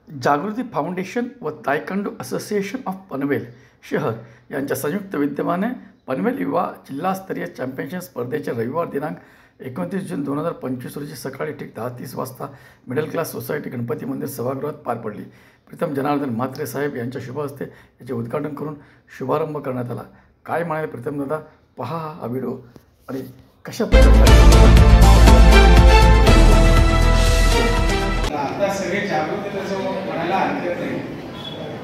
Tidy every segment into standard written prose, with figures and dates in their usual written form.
जागृती foundation व taekwondo association of Panvel शहर यांच्या संयुक्त विद्यमाने पनवेल युवा जिल्हास्तरीय चॅम्पियनशिप स्पर्धेचे रविवार दिनांक 29 जून 2025 रोजी सकाळी ठीक 10:30 वाजता मिडल क्लास सोसायटी गणपती मंदिर सभागृहात पार पडली। प्रीतम जनार्दन म्हात्रे साहेब यांच्या शुभ हस्ते याचे उद्घाटन करून शुभारंभ करण्यात आला। काय म्हणाले प्रीतम दादा, पहा हा व्हिडिओ आणि कशा आता सगळे जागृतीचं म्हणायला हरकत नाही।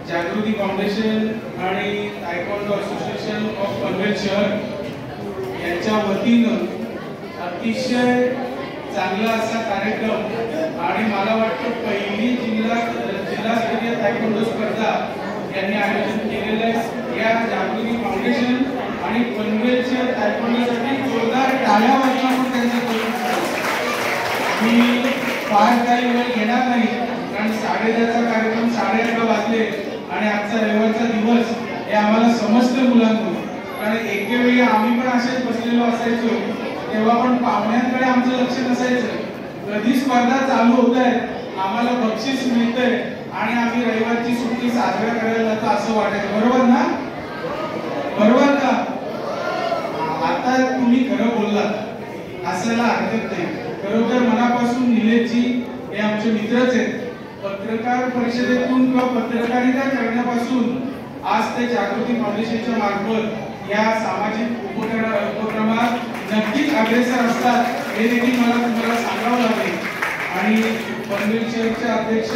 जागृती फाउंडेशन आणि तायक्वांडो असोसिएशन ऑफ पनवेल शहर यांच्या वतीनं अतिशय चांगला असा कार्यक्रम आणि मला वाटतं पहिली जिल्हास्तरीय तायक्वांडो स्पर्धा यांनी आयोजित केलेलं आहे। या जागृती फाउंडेशन आणि पनवेलच्या तायक्वांडोसाठी जोरदार टाळ्या वाजवून त्यांचं मी फार काही वेळ घेणार नाही, कारण 10:30चा कार्यक्रम 11:30 वाजले आणि आजचा रविवारचा दिवस हे आम्हाला समजतं मुलांकडून। कारण एके वेळी आम्ही पण असेच बसलेलो असायचो, तेव्हा पण पाहुण्यांकडे आमचं लक्ष नसायचं। कधी स्पर्धा चालू होत आहे, आम्हाला बक्षीस मिळतंय आणि आम्ही रविवारची सुट्टी साजरा करायला जातो असं वाटायचं। बरोबर ना? बरोबर का? आता तुम्ही खरं बोललात, असायला हरकत नाही। खरोखर मनापासून निलेशजी हे आमचे मित्रच आहेत। पत्रकार परिषदेतून किंवा पत्रकारिता करण्यापासून आज ते जागृती फाउंडेशनच्या मार्फत या सामाजिक उपक्रमात नक्कीच अग्रेसर असतात, हे देखील मला तुम्हाला सांगावं लागेल। आणि पनवेल शहरचे अध्यक्ष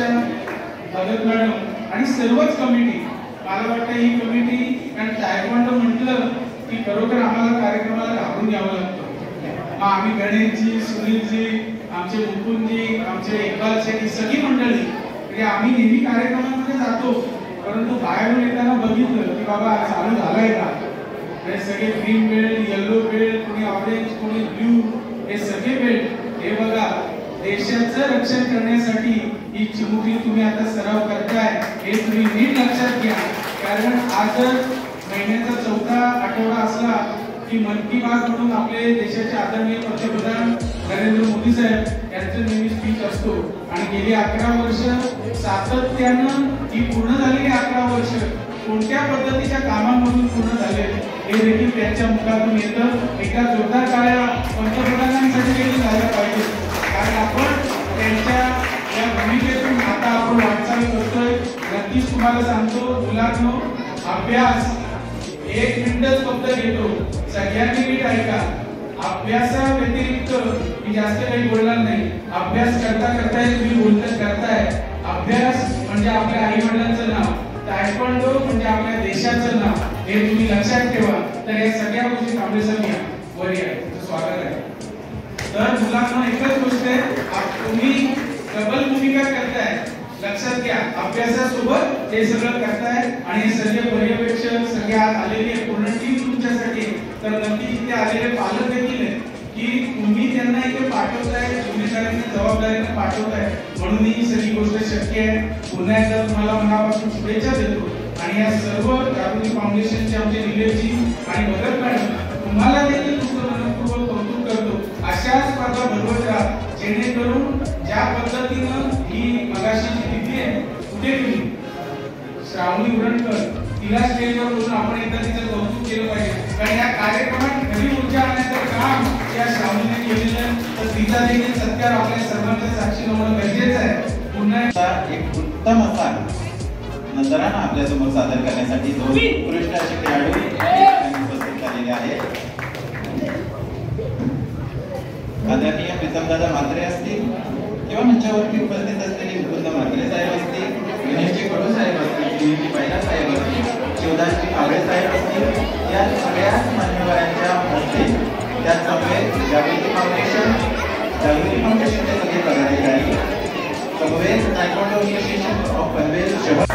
भगत मॅडम आणि सर्वच कमिटी, मला वाटतं ही कमिटी, कारण तायक्वांडो म्हटलं की खरोखर आम्हाला कार्यक्रमाला घाबरून यावं लागतं। मग आम्ही गणेशजी, सुनीलजी, आमचे मुकुंदजी, आमचे इक्बाल शेख ही सगळी मंडळी म्हणजे आम्ही नेहमी कार्यक्रमांमध्ये जातो, परंतु बाहेरून येताना बघितलं की बाबा चालू झालाय का, हे सगळे ग्रीन बेल्ट, येलो बेल्ट, कोणी ऑरेंज, कोणी ब्ल्यू, हे सगळे बेल्ट हे बघा देशाचं रक्षण करण्यासाठी ही चिमुकली तुम्ही आता सराव करताय, हे तुम्ही नीट लक्षात घ्या। कारण आज महिन्याचा 4था आठवडा असला की मन की बात म्हणून आपले देशाचे आदरणीय पंतप्रधान नरेंद्र मोदी साहेब यांचं नेहमी स्पीच असतो आणि गेली 11 वर्ष सातत्यानं ही पूर्ण झालेली 11 वर्ष कोणत्या पद्धतीच्या कामांमधून पूर्ण झाले हे देखील त्यांच्या मुखातून येतं। एका जोरदार टाळ्या पंतप्रधानांसाठी देखील झाल्या पाहिजे, कारण आपण त्यांच्या या भूमिकेतून आता आपण वाटचाल करतोय। नक्कीच तुम्हाला सांगतो मुलांनो, अभ्यास 1 मिनिटच फक्त घेतो, सगळ्यांनी नीट ऐका। अभ्यासा व्यतिरिक्त मी जास्त काही बोलणार नाही। अभ्यास करता करता तुम्ही बोलत करताय। अभ्यास म्हणजे आपल्या आई वडिलांचं नाव, तायक्वांडो म्हणजे आपल्या देशाचं नाव, हे तुम्ही लक्षात ठेवा। तर या सगळ्या गोष्टी थांबेसर घ्या, वर या, तुमचं स्वागत आहे। तर मुलांना एकच गोष्ट आहे, तुम्ही डबल भूमिका करताय, लक्षात घ्या। अभ्यासासोबत हे सगळं करताय आणि हे सगळे पर्यवेक्षक सगळे आज आलेले पूर्ण टीम तुमच्यासाठी। तर नक्की इथे आलेले पालक देखील आहेत की तुम्ही त्यांना इथे पाठवताय, जिम्मेदारीने जबाबदारीने पाठवताय, म्हणून ही सगळी गोष्ट शक्य आहे। पुन्हा एकदा तुम्हाला मनापासून शुभेच्छा देतो आणि या सर्व जागृती फाउंडेशनचे आमचे निलेशजी आणि भगत मॅडम तुम्हाला देखील तुमचं मनपूर्वक कौतुक करतो। अशा स्पर्धा भरवत राहा, जेणेकरून ज्या पद्धतीनं ही मगाशी जी तिथी आहे कुठे गेली श्रावणी उरणकर, तिला स्टेजवर बोलून आपण एकदा तिचं कौतुक केलं पाहिजे, कारण या कार्यक्रमात नवी ऊर्जा आणण्याचं काम या श्रावणीने केलेलं आहे। तर तिचा देखील सत्कार आपल्या सर्वांच्या साक्षीने होणं गरजेचं आहे। पुन्हा एक उत्तम असा नजराना आपल्या समोर सादर करण्यासाठी 2 उत्कृष्ट असे खेळाडू उपस्थित झालेले आहेत। आदरणीय प्रीतमदादा म्हात्रे असतील किंवा मंचावरती उपस्थित असलेले मुकुंद म्हात्रे साहेब असतील, गणेशजी कडू साहेब असतील, दिलीपजी पायला साहेब असतील, शिवदासजी कावळे साहेब असतील, या सगळ्या मान्यवरांच्या हस्ते त्याचसमवेत जागृती फाउंडेशनचे सगळे पदाधिकारी, समवेत तायक्वांडो असोसिएशन ऑफ पनवेल शहर